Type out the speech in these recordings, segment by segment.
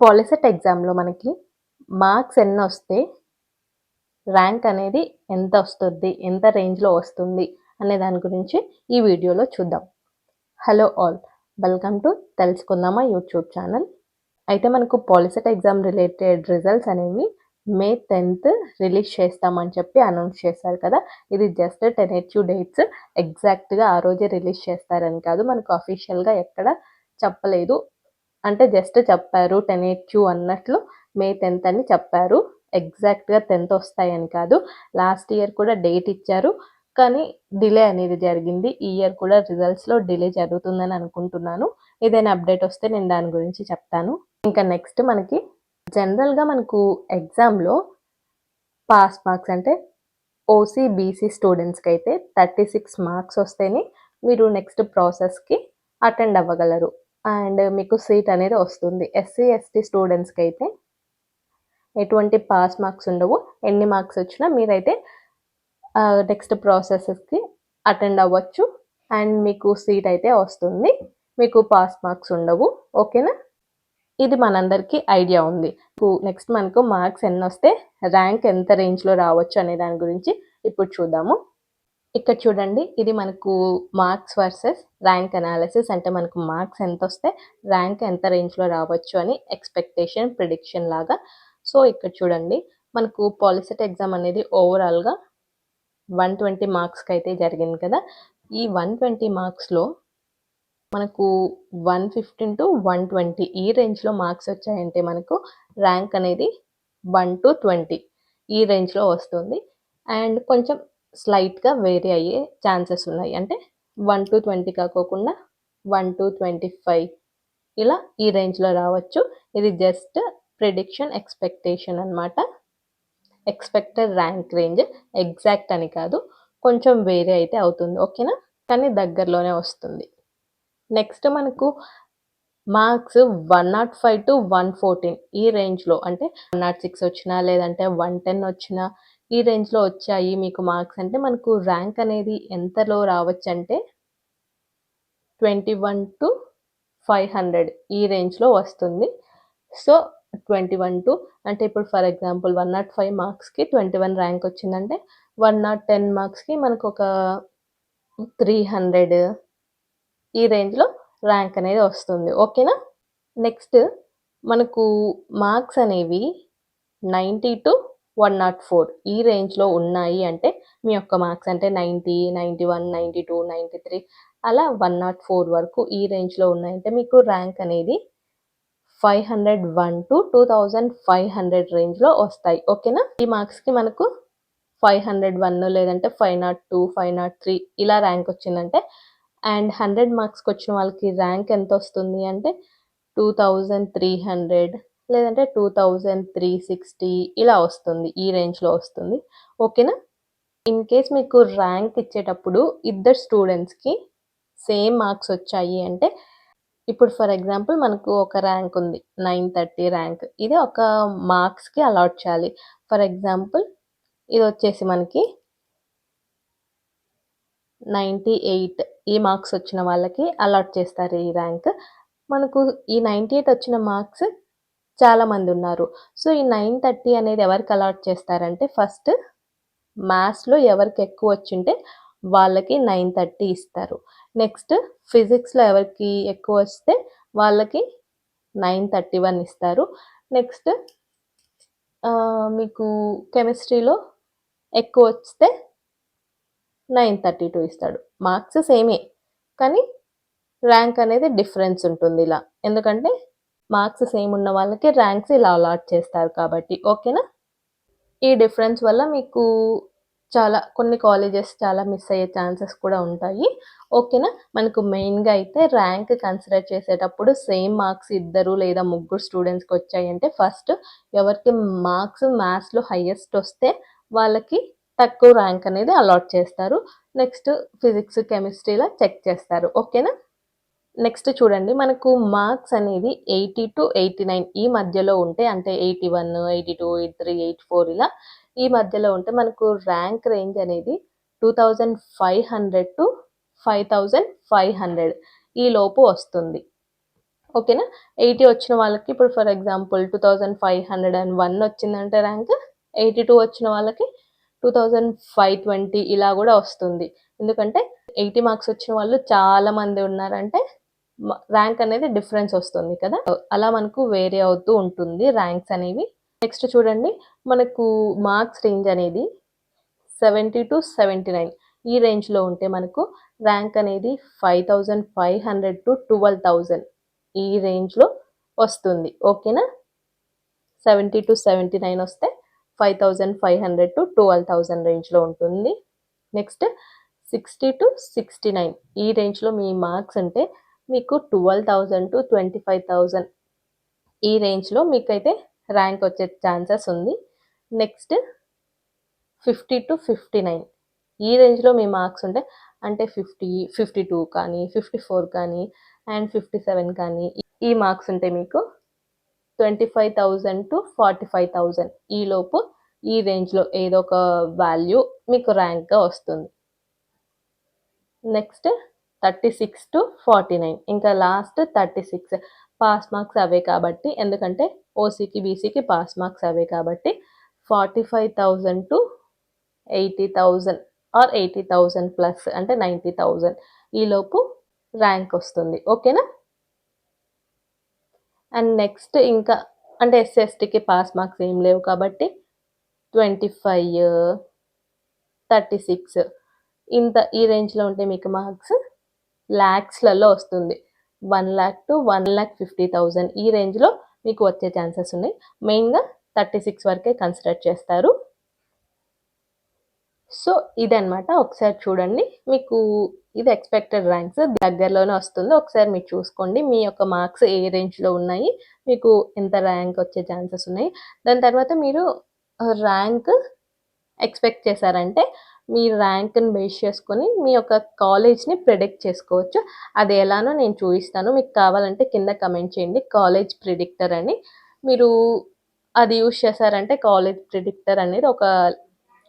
POLYCET ఎగ్జామ్‌లో మనకి marks ఎన్నొస్తే rank అనేది ఎంత వస్తుంది? ఎంత రేంజ్‌లో వస్తుంది? అనే దాని గురించి ఈ వీడియోలో చూద్దాం. Hello all! వెల్కమ్ టు తెలుసుకుందామా యూట్యూబ్ ఛానల్. అయితే మనకు పాలిసెట్ ఎగ్జామ్ రిలేటెడ్ రిజల్ట్స్ అనేవి మే 10th రిలీజ్ చేస్తామని చెప్పి అనౌన్స్ చేశారు కదా! ఇది జస్ట్ టెంటేటివ్ డేట్స్. ఎగ్జాక్ట్‌గా ఆ రోజే రిలీజ్ చేస్తారని కాదు. మనకు అఫీషియల్‌గా ఎక్కడ చెప్పలేదు. అంటే జస్ట్ చెప్పారు టెంటేటివ్ అన్నట్లు మే 10th అని చెప్పారు. ఎగ్జాక్ట్‌గా 10th వస్తాయని కాదు. లాస్ట్ ఇయర్ కూడా డేట్ ఇచ్చారు. కానీ డిలే అనేది జరిగింది. ఈ ఇయర్ కూడా రిజల్ట్స్‌లో డిలే జరుగుతుందని అనుకుంటున్నాను. ఏదైనా అప్డేట్ వస్తే నేను దాని గురించి చెప్తాను. ఇంకా నెక్స్ట్ మనకి జనరల్‌గా మనకు ఎగ్జామ్‌లో పాస్ మార్క్స్ అంటే ఓసీ, బీసీ స్టూడెంట్స్‌కైతే 36 మార్క్స్ వస్తేనే మీరు నెక్స్ట్ ప్రాసెస్‌కి అటెండ్ అవ్వగలరు. అండ్ మీకు సీట్ అనేది వస్తుంది. ఎస్సీ, ఎస్టీ స్టూడెంట్స్‌కైతే ఎటువంటి పాస్ మార్క్స్ ఉండవు. ఎన్ని మార్క్స్ వచ్చినా మీరైతే నెక్స్ట్ ప్రాసెసెస్‌కి అటెండ్ అవ్వచ్చు. అండ్ మీకు సీట్ అయితే వస్తుంది. మీకు పాస్ మార్క్స్ ఉండవు. ఓకేనా? ఇది మనందరికీ ఐడియా ఉంది. నెక్స్ట్ మనకు మార్క్స్ ఎన్నొస్తే ర్యాంక్ ఎంత రేంజ్‌లో రావచ్చు అనే దాని గురించి ఇప్పుడు చూద్దాము. ఇక్కడ చూడండి, ఇది మనకు మార్క్స్ వర్సెస్ ర్యాంక్ అనాలిసిస్. అంటే మనకు మార్క్స్ ఎంతొస్తే ర్యాంక్ ఎంత రేంజ్‌లో రావచ్చు అని ఎక్స్‌పెక్టేషన్, ప్రిడిక్షన్ లాగా. సో, ఇక్కడ చూడండి, మనకు పాలిసెట్ ఎగ్జామ్ అనేది ఓవరాల్‌గా 120 మార్క్స్‌కైతే జరిగింది కదా! ఈ 120 మార్క్స్‌లో మనకు 115-120 ఈ రేంజ్‌లో మార్క్స్ వచ్చాయంటే మనకు ర్యాంక్ అనేది 1-20 ఈ రేంజ్‌లో వస్తుంది. అండ్ కొంచెం స్లైట్‌గా వేరీ అయ్యే ఛాన్సెస్ ఉన్నాయి. అంటే 1-20 కాకోకుండా 1-25 ఇలా ఈ రేంజ్‌లో రావచ్చు. ఇది జస్ట్ ప్రిడిక్షన్, ఎక్స్‌పెక్టేషన్ అన్నమాట. ఎక్స్‌పెక్టెడ్ ర్యాంక్ రేంజ్ ఎగ్జాక్ట్ అని కాదు. కొంచెం వేరీ అయితే అవుతుంది. ఓకేనా? కానీ దగ్గరలోనే వస్తుంది. నెక్స్ట్ మనకు మార్క్స్ 105-114 ఈ రేంజ్‌లో, అంటే 106 వచ్చినా లేదంటే 110 వచ్చినా ఈ రేంజ్‌లో వచ్చాయి మీకు మార్క్స్ అంటే మనకు ర్యాంక్ అనేది ఎంతలో రావచ్చంటే 21-500 ఈ రేంజ్‌లో వస్తుంది. సో, 21 అంటే ఇప్పుడు ఫర్ ఎగ్జాంపుల్ 105 మార్క్స్‌కి 21 ర్యాంక్ వచ్చిందంటే 110 మార్క్స్‌కి మనకొక 300 ఈ రేంజ్‌లో ర్యాంక్ అనేది వస్తుంది. ఓకేనా? నెక్స్ట్ మనకు మార్క్స్ అనేవి 90-104 ఈ రేంజ్‌లో ఉన్నాయి అంటే మీ యొక్క మార్క్స్ అంటే 90, 91, 92, 93 అలా 104 వరకు ఈ రేంజ్‌లో ఉన్నాయంటే మీకు ర్యాంక్ అనేది 501-2500 రేంజ్‌లో వస్తాయి. ఓకేనా? ఈ మార్క్స్‌కి మనకు 501 లేదంటే 502, 503 ఇలా ర్యాంక్ వచ్చిందంటే అండ్ 100 మార్క్స్‌కి వచ్చిన వాళ్ళకి ర్యాంక్ ఎంత వస్తుంది అంటే 2300 లేదంటే 2360 ఇలా వస్తుంది. ఈ రేంజ్‌లో వస్తుంది. ఓకేనా? ఇన్ కేస్ మీకు ర్యాంక్ ఇచ్చేటప్పుడు ఇద్దరు స్టూడెంట్స్‌కి సేమ్ మార్క్స్ వచ్చాయి అంటే ఇప్పుడు ఫర్ ఎగ్జాంపుల్ మనకు ఒక ర్యాంక్ ఉంది. 930 ర్యాంక్. ఇది ఒక మార్క్స్‌కి అలాట్ చేయాలి. ఫర్ ఎగ్జాంపుల్ ఇదొచ్చేసి మనకి 98 ఈ మార్క్స్ వచ్చిన వాళ్ళకి అలాట్ చేస్తారు ఈ ర్యాంక్. మనకు ఈ 98 వచ్చిన మార్క్స్ చాలామందున్నారు. సో, ఈ 930 అనేది ఎవరికి అలాట్ చేస్తారంటే ఫస్ట్ మ్యాథ్స్‌లో ఎవరికి ఎక్కువ వచ్చుంటే వాళ్ళకి 930 ఇస్తారు. నెక్స్ట్ ఫిజిక్స్‌లో ఎవరికి ఎక్కువ వస్తే వాళ్ళకి 931 ఇస్తారు. నెక్స్ట్ మీకు కెమిస్ట్రీలో ఎక్కువ వస్తే 932 ఇస్తాడు. మార్క్స్ సేమే. కానీ ర్యాంక్ అనేది డిఫరెన్స్ ఉంటుంది ఇలా. ఎందుకంటే మార్క్స్ సేమ్ ఉన్న వాళ్ళకి ర్యాంక్స్ ఇలా అలాట్ చేస్తారు కాబట్టి. ఓకేనా? ఈ డిఫరెన్స్ వల్ల మీకు కొన్ని కాలేజెస్ చాలా మిస్ అయ్యే ఛాన్సెస్ కూడా ఉంటాయి. ఓకేనా? మనకు మెయిన్‌గా అయితే ర్యాంక్ కన్సిడర్ చేసేటప్పుడు సేమ్ మార్క్స్ ఇద్దరు లేదా ముగ్గురు స్టూడెంట్స్‌కి వచ్చాయంటే ఫస్ట్ ఎవరికి మార్క్స్ మ్యాథ్స్‌లో హైయెస్ట్ వస్తే వాళ్ళకి తక్కువ ర్యాంక్ అనేది అలాట్ చేస్తారు. నెక్స్ట్ ఫిజిక్స్, కెమిస్ట్రీలో చెక్ చేస్తారు. ఓకేనా? నెక్స్ట్ చూడండి, మనకు మార్క్స్ అనేది 80-89 ఈ మధ్యలో ఉంటే అంటే 81, 82, 83, 84 ఇలా ఈ మధ్యలో ఉంటే మనకు ర్యాంక్ రేంజ్ అనేది 2500-5500 ఈ లోపు వస్తుంది. ఓకేనా. 80 వచ్చిన వాళ్ళకి ఇప్పుడు ఫర్ ఎగ్జాంపుల్ 2501 వచ్చిందంటే ర్యాంక్, 82 వచ్చిన వాళ్ళకి 2520 ఇలా కూడా వస్తుంది. ఎందుకంటే 80 మార్క్స్ వచ్చిన వాళ్ళు చాలా మంది ఉన్నారంటే ర్యాంక్ అనేది డిఫరెన్స్ వస్తుంది కదా, అలా మనకు వేరే అవుతూ ఉంటుంది ర్యాంక్స్ అనేవి. నెక్స్ట్ చూడండి, మనకు మార్క్స్ రేంజ్ అనేది 70 to 79 ఈ రేంజ్లో ఉంటే మనకు ర్యాంక్ అనేది 5500 to 12,000 ఈ రేంజ్లో వస్తుంది. ఓకేనా. 70 to 79 వస్తే 5500 to 12,000 రేంజ్లో ఉంటుంది. నెక్స్ట్ 60 to 69 ఈ రేంజ్లో మీ మార్క్స్ ఉంటే మీకు 12,000 to 25,000 ఈ రేంజ్లో మీకైతే ర్యాంక్ వచ్చే ఛాన్సెస్ ఉంది. నెక్స్ట్ 50 to 59 ఈ రేంజ్లో మీ మార్క్స్ ఉంటే అంటే 50, 52 కానీ 54 కానీ అండ్ 57 కానీ ఈ మార్క్స్ ఉంటే మీకు 25,000 to 45,000 ఈ లోపు ఈ రేంజ్లో ఏదో ఒక వాల్యూ మీకు ర్యాంక్గా వస్తుంది. నెక్స్ట్ 36 to 49 ఇంకా లాస్ట్ 36 పాస్ మార్క్స్ అవే కాబట్టి, ఎందుకంటే ఓసీకి బీసీకి పాస్ మార్క్స్ అవే కాబట్టి 45,000 to 80,000 ఆర్ 80,000 ప్లస్ అంటే 90,000 ఈ లోపు ర్యాంక్ వస్తుంది. ఓకేనా. అండ్ నెక్స్ట్ ఇంకా అంటే ఎస్సీ ఎస్టీకి పాస్ మార్క్స్ ఏం లేవు కాబట్టి 25, 36 ఇంత ఈ రేంజ్లో ఉంటే మీకు మార్క్స్ ల్యాక్స్లలో వస్తుంది. 1 lakh to 1,50,000 ఈ రేంజ్లో మీకు వచ్చే ఛాన్సెస్ ఉన్నాయి. మెయిన్గా 36 వరకే కన్సిడర్ చేస్తారు. సో ఇదనమాట, ఒకసారి చూడండి. మీకు ఇది ఎక్స్పెక్టెడ్ ర్యాంక్స్ దగ్గరలోనే వస్తుంది. ఒకసారి మీరు చూసుకోండి మీ యొక్క మార్క్స్ ఏ రేంజ్లో ఉన్నాయి, మీకు ఎంత ర్యాంక్ వచ్చే ఛాన్సెస్ ఉన్నాయి. దాని తర్వాత మీరు ర్యాంక్ ఎక్స్పెక్ట్ చేశారంటే మీ ర్యాంక్ని బేస్ చేసుకొని మీ యొక్క కాలేజ్ని ప్రిడిక్ట్ చేసుకోవచ్చు. అది ఎలానో నేను చూపిస్తాను. మీకు కావాలంటే కింద కమెంట్ చేయండి కాలేజ్ ప్రిడిక్టర్ అని. మీరు అది యూజ్ చేశారంటే కాలేజ్ ప్రిడిక్టర్ అనేది ఒక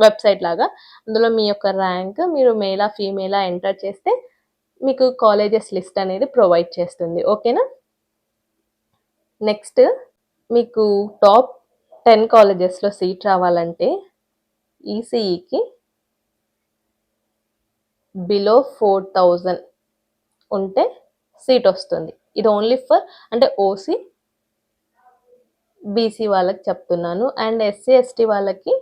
వెబ్సైట్ లాగా, అందులో మీ యొక్క ర్యాంక్ మీరు మేలా ఫీమేలా ఎంటర్ చేస్తే మీకు కాలేజెస్ లిస్ట్ అనేది ప్రొవైడ్ చేస్తుంది. ఓకేనా. నెక్స్ట్ మీకు టాప్ 10 కాలేజెస్లో సీట్ రావాలంటే ఈసీఈకి బిలో 4,000 ఉంటే సీట్ వస్తుంది. ఇది ఓన్లీ ఫర్ అంటే ఓసీ బీసీ వాళ్ళకి చెప్తున్నాను. అండ్ ఎస్సీ ఎస్టీ వాళ్ళకి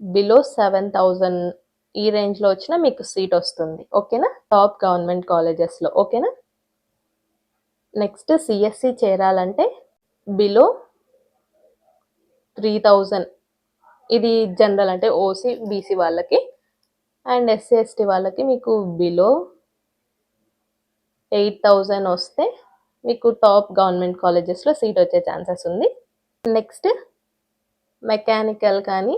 బిలో 7,000 ఈ రేంజ్లో వచ్చినా మీకు సీట్ వస్తుంది. ఓకేనా. టాప్ గవర్నమెంట్ కాలేజెస్లో. ఓకేనా. నెక్స్ట్ సిఎస్సి చేరాలంటే బిలో 3,000 ఇది జనరల్ అంటే ఓసీ బీసీ వాళ్ళకి. అండ్ ఎస్సీ ఎస్టీ వాళ్ళకి మీకు బిలో 8,000 వస్తే మీకు టాప్ గవర్నమెంట్ కాలేజెస్లో సీట్ వచ్చే ఛాన్సెస్ ఉంది. నెక్స్ట్ మెకానికల్ కానీ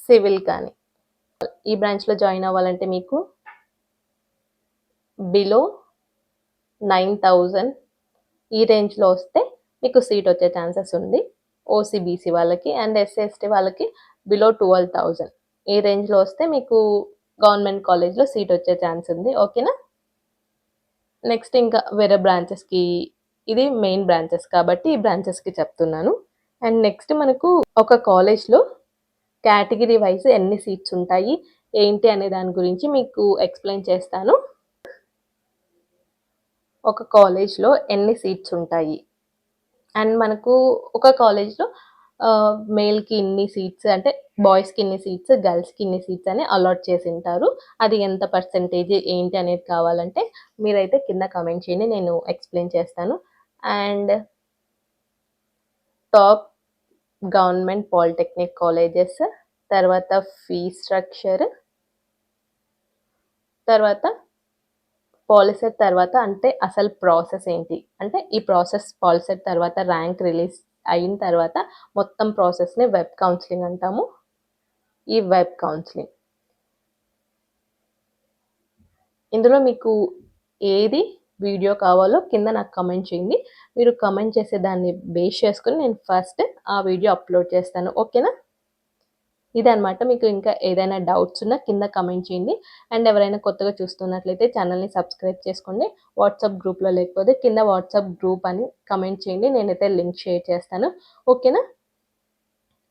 సివిల్ కానీ ఈ బ్రాంచ్లో జాయిన్ అవ్వాలంటే మీకు బిలో 9,000 ఈ రేంజ్లో వస్తే మీకు సీట్ వచ్చే ఛాన్సెస్ ఉంది ఓసీబీసీ వాళ్ళకి. అండ్ ఎస్సీ ఎస్టీ వాళ్ళకి బిలో 12,000 ఈ రేంజ్లో వస్తే మీకు గవర్నమెంట్ కాలేజ్లో సీట్ వచ్చే ఛాన్స్ ఉంది. ఓకేనా. నెక్స్ట్ ఇంకా వేరే బ్రాంచెస్కి, ఇది మెయిన్ బ్రాంచెస్ కాబట్టి ఈ బ్రాంచెస్కి చెప్తున్నాను. అండ్ నెక్స్ట్ మనకు ఒక కాలేజ్లో కేటగిరీ వైజ్ ఎన్ని సీట్స్ ఉంటాయి ఏంటి అనే దాని గురించి మీకు ఎక్స్ప్లెయిన్ చేస్తాను. ఒక కాలేజ్లో ఎన్ని సీట్స్ ఉంటాయి అండ్ మనకు ఒక కాలేజ్లో మేల్కి ఇన్ని సీట్స్ అంటే బాయ్స్కి ఇన్ని సీట్స్, గర్ల్స్కి ఇన్ని సీట్స్ అని అలాట్ చేసి ఉంటారు. అది ఎంత పర్సెంటేజ్ ఏంటి అనేది కావాలంటే మీరైతే కింద కమెంట్ చేయండి, నేను ఎక్స్ప్లెయిన్ చేస్తాను. And top government polytechnic colleges, తర్వాత ఫీ స్ట్రక్చర్, తర్వాత పాలిసెట్ తర్వాత అంటే అసలు ప్రాసెస్ ఏంటి అంటే ఈ ప్రాసెస్ పాలిసెట్ తర్వాత ర్యాంక్ రిలీజ్ అయిన తర్వాత మొత్తం ప్రాసెస్ని వెబ్ కౌన్సిలింగ్ అంటాము. ఈ వెబ్ కౌన్సిలింగ్ ఇందులో మీకు ఏది వీడియో కావాలో కింద నాకు కమెంట్ చేయండి. మీరు కమెంట్ చేసే దాన్ని బేస్ చేసుకుని నేను ఫస్ట్ ఆ వీడియో అప్లోడ్ చేస్తాను. ఓకేనా. ఇదనమాట. మీకు ఇంకా ఏదైనా డౌట్స్ ఉన్నా కింద కమెంట్ చేయండి. అండ్ ఎవరైనా కొత్తగా చూస్తున్నట్లయితే ఛానల్‌ని సబ్స్క్రైబ్ చేసుకోండి. వాట్సాప్ గ్రూప్‌లో లేకపోతే కింద వాట్సాప్ గ్రూప్ అని కమెంట్ చేయండి. నేనైతే లింక్ షేర్ చేస్తాను. ఓకేనా?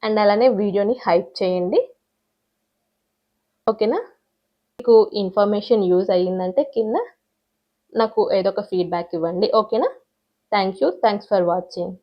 అండ్ అలానే వీడియోని హైప్ చేయండి. ఓకేనా? మీకు ఇన్ఫర్మేషన్ యూజ్ అయ్యిందంటే కింద నాకు ఏదో ఒక ఫీడ్‌బ్యాక్ ఇవ్వండి. ఓకేనా? Thank you. Thanks for watching.